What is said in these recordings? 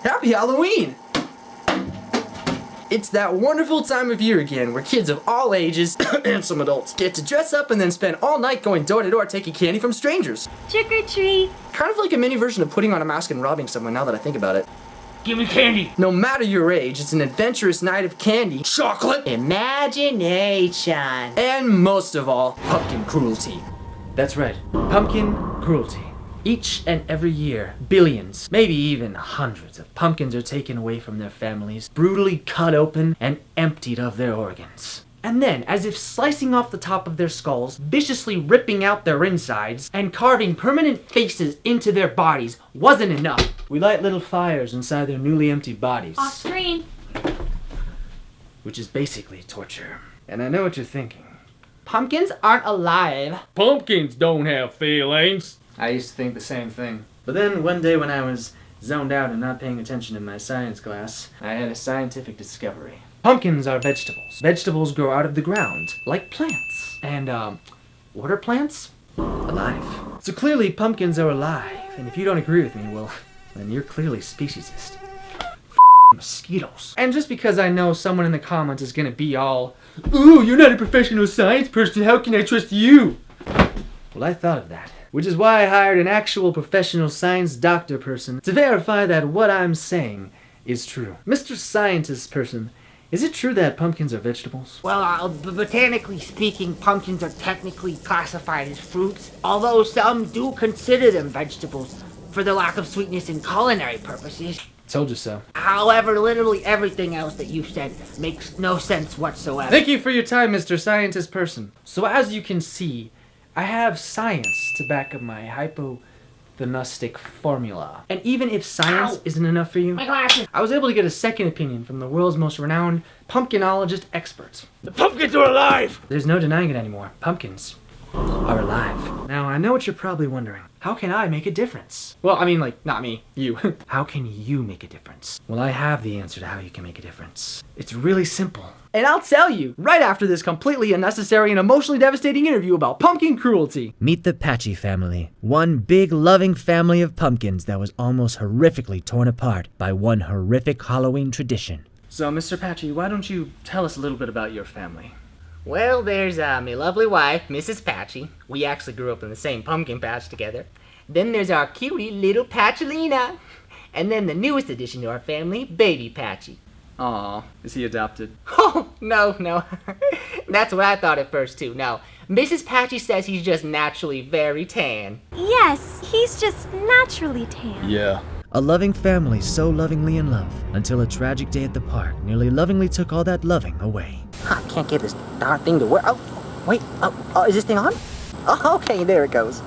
Happy Halloween! It's that wonderful time of year again where kids of all ages, and some adults, get to dress up and then spend all night going door to door taking candy from strangers. Trick or treat. Kind of like a mini version of putting on a mask and robbing someone now that I think about it. Give me candy! No matter your age, it's an adventurous night of candy, chocolate, Imagination! and most of all, pumpkin cruelty. That's right, pumpkin cruelty. Each and every year, billions, maybe even hundreds of pumpkins are taken away from their families, brutally cut open and emptied of their organs. And then, as if slicing off the top of their skulls, viciously ripping out their insides, and carving permanent faces into their bodies wasn't enough. We light little fires inside their newly emptied bodies. Off screen. Which is basically torture. And I know what you're thinking. Pumpkins aren't alive. Pumpkins don't have feelings. I used to think the same thing. But then one day when I was zoned out and not paying attention in my science class, I had a scientific discovery. Pumpkins are vegetables. Vegetables grow out of the ground, like plants. And, what are plants? Alive. So clearly pumpkins are alive. And if you don't agree with me, well, then you're clearly speciesist. Mosquitoes. And just because I know someone in the comments is gonna be all, "Ooh, you're not a professional science person, how can I trust you?" Well, I thought of that. Which is why I hired an actual professional science doctor person to verify that what I'm saying is true. Mr. Scientist person, is it true that pumpkins are vegetables? Well, botanically speaking, pumpkins are technically classified as fruits, although some do consider them vegetables for the lack of sweetness in culinary purposes. Told you so. However, literally everything else that you said makes no sense whatsoever. Thank you for your time, Mr. Scientist person. So as you can see, I have science to back up my hypothenostic formula. And even if science isn't enough for you, My glasses! I was able to get a second opinion from the world's most renowned pumpkinologist experts. The pumpkins are alive! There's no denying it anymore. Pumpkins are alive. Now, I know what you're probably wondering. How can I make a difference? Well, I mean, like, not me, you. How can you make a difference? Well, I have the answer to how you can make a difference. It's really simple. And I'll tell you, right after this completely unnecessary and emotionally devastating interview about pumpkin cruelty. Meet the Patchy family, one big loving family of pumpkins that was almost horrifically torn apart by one horrific Halloween tradition. So, Mr. Patchy, why don't you tell us a little bit about your family? Well, there's my lovely wife, Mrs. Patchy. We actually grew up in the same pumpkin patch together. Then there's our cutie little Patchelina. And then the newest addition to our family, baby Patchy. Aw, is he adopted? Oh, no. That's what I thought at first, too. No, Mrs. Patchy says he's just naturally very tan. Yes, he's just naturally tan. Yeah. A loving family so lovingly in love until a tragic day at the park nearly lovingly took all that loving away. I can't get this darn thing to work. Oh, wait. Oh, is this thing on? Oh, okay, there it goes.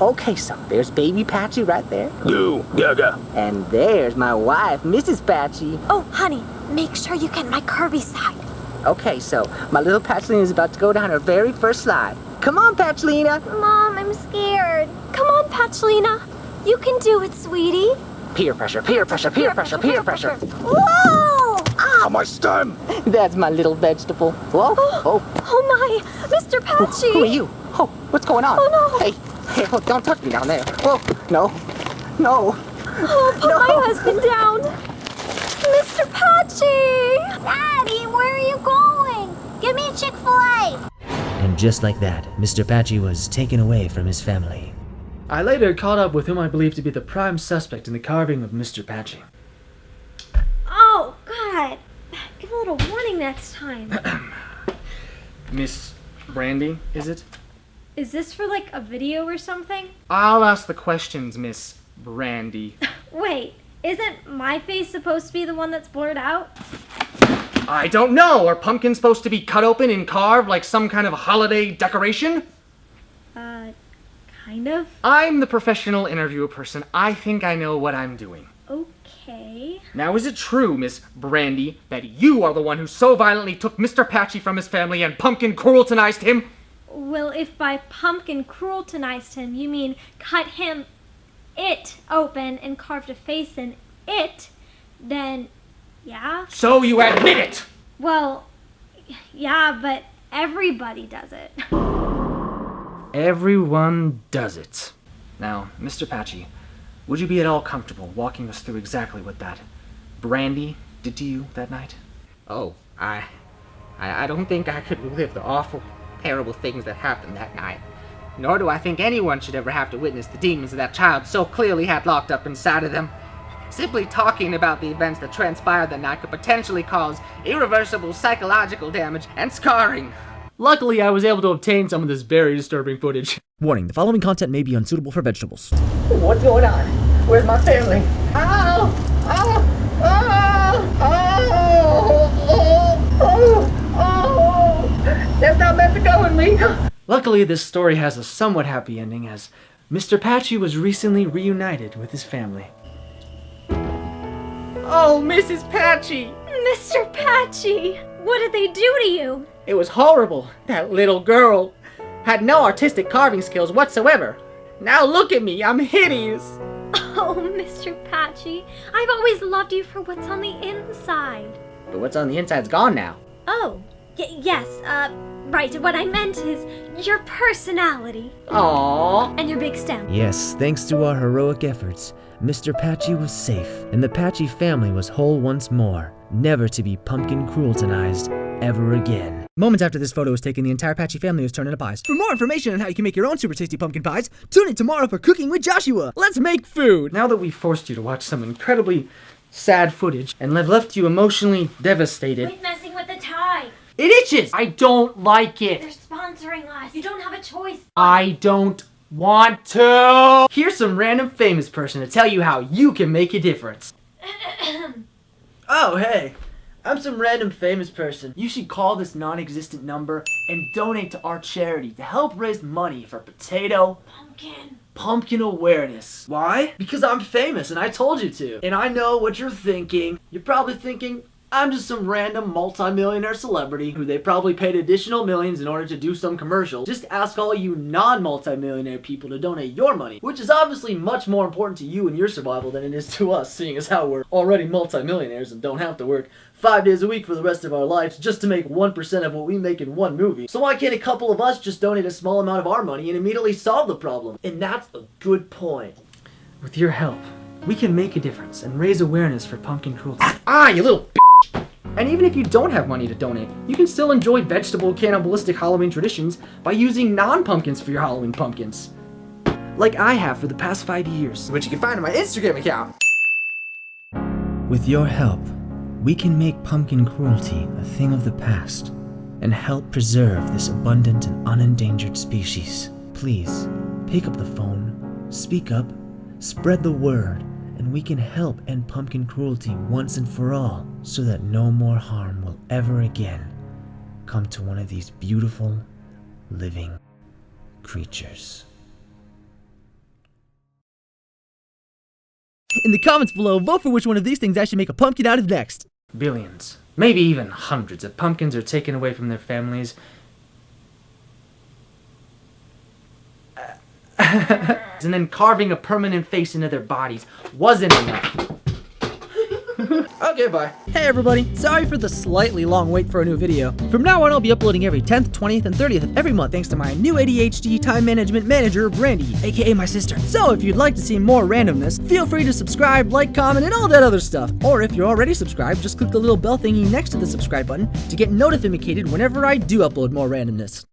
Okay, so there's baby Patchy right there. Goo, gaga. And there's my wife, Mrs. Patchy. Oh, honey, make sure you get my curvy side. Okay, so my little Patchelina is about to go down her very first slide. Come on, Patchelina. Mom, I'm scared. Come on, Patchelina. You can do it, sweetie. Peer pressure, peer pressure, peer pressure, peer pressure. Whoa! Ah, my stem! That's my little vegetable. Whoa, Oh my, Mr. Patchy. Who are you? Oh, what's going on? Oh, no. Hey, oh, don't touch me down there. Oh, no. Oh, put my husband down. Mr. Patchy! Daddy, where are you going? Give me a Chick-fil-A. And just like that, Mr. Patchy was taken away from his family. I later caught up with whom I believe to be the prime suspect in the carving of Mr. Patchy. Oh, God. Give a little warning next time. Miss Brandy, is it? Is this for like a video or something? I'll ask the questions, Miss Brandy. Wait, isn't my face supposed to be the one that's blurred out? I don't know! Are pumpkins supposed to be cut open and carved like some kind of holiday decoration? Kind of. I'm the professional interviewer person. I think I know what I'm doing. Okay. Now, is it true, Miss Brandy, that you are the one who so violently took Mr. Patchy from his family and pumpkin crueltonized him? Well, if by pumpkin crueltonized him, you mean cut it open and carved a face in it, then yeah. So you admit it! Well, yeah, but everybody does it. Everyone does it. Now, Mr. Patchy, would you be at all comfortable walking us through exactly what that brandy did to you that night? Oh, I don't think I could relive the awful, terrible things that happened that night. Nor do I think anyone should ever have to witness the demons that child so clearly had locked up inside of them. Simply talking about the events that transpired that night could potentially cause irreversible psychological damage and scarring. Luckily, I was able to obtain some of this very disturbing footage. Warning, the following content may be unsuitable for vegetables. What's going on? Where's my family? Oh! Oh! Oh! Oh! Oh! Oh! That's not meant to go with me! Luckily, this story has a somewhat happy ending as Mr. Patchy was recently reunited with his family. Oh, Mrs. Patchy! Mr. Patchy, what did they do to you? It was horrible. That little girl had no artistic carving skills whatsoever. Now look at me, I'm hideous. Oh, Mr. Patchy, I've always loved you for what's on the inside. But what's on the inside's gone now. Oh, yes, right, what I meant is your personality. Aww. And your big stem. Yes, thanks to our heroic efforts, Mr. Patchy was safe, and the Patchy family was whole once more, never to be pumpkin crueltonized ever again. Moments after this photo was taken, the entire Patchy family was turned into pies. For more information on how you can make your own super tasty pumpkin pies, tune in tomorrow for Cooking with Joshiiwuh. Let's make food! Now that we've forced you to watch some incredibly sad footage and have left you emotionally devastated, Quit messing with the tie. it itches! I don't like They're it! sponsoring us. You don't have a choice. I don't want to! Here's some random famous person to tell you how you can make a difference. Oh, hey. I'm some random famous person. You should call this non-existent number and donate to our charity to help raise money for pumpkin awareness. Why? Because I'm famous and I told you to. And I know what you're thinking. You're probably thinking, I'm just some random multi-millionaire celebrity who they probably paid additional millions in order to do some commercial. Just ask all you non-multi-millionaire people to donate your money, which is obviously much more important to you and your survival than it is to us, seeing as how we're already multi-millionaires and don't have to work 5 days a week for the rest of our lives just to make 1% of what we make in one movie. So why can't a couple of us just donate a small amount of our money and immediately solve the problem? And that's a good point. With your help, we can make a difference and raise awareness for pumpkin cruelty. Ah, you little And even if you don't have money to donate, you can still enjoy vegetable cannibalistic Halloween traditions by using non-pumpkins for your Halloween pumpkins. Like I have for the past 5 years. Which you can find on my Instagram account. With your help, we can make pumpkin cruelty a thing of the past and help preserve this abundant and unendangered species. Please, pick up the phone, speak up, spread the word, and we can help end pumpkin cruelty once and for all so that no more harm will ever again come to one of these beautiful, living creatures. In the comments below, vote for which one of these things I should make a pumpkin out of next. Billions, maybe even hundreds of pumpkins are taken away from their families. And then carving a permanent face into their bodies wasn't enough. Okay, bye. Hey everybody, sorry for the slightly long wait for a new video. From now on I'll be uploading every 10th, 20th, and 30th of every month thanks to my new ADHD time management manager, Brandy, aka my sister. So if you'd like to see more randomness, feel free to subscribe, like, comment, and all that other stuff. Or if you're already subscribed, just click the little bell thingy next to the subscribe button to get notified whenever I do upload more randomness.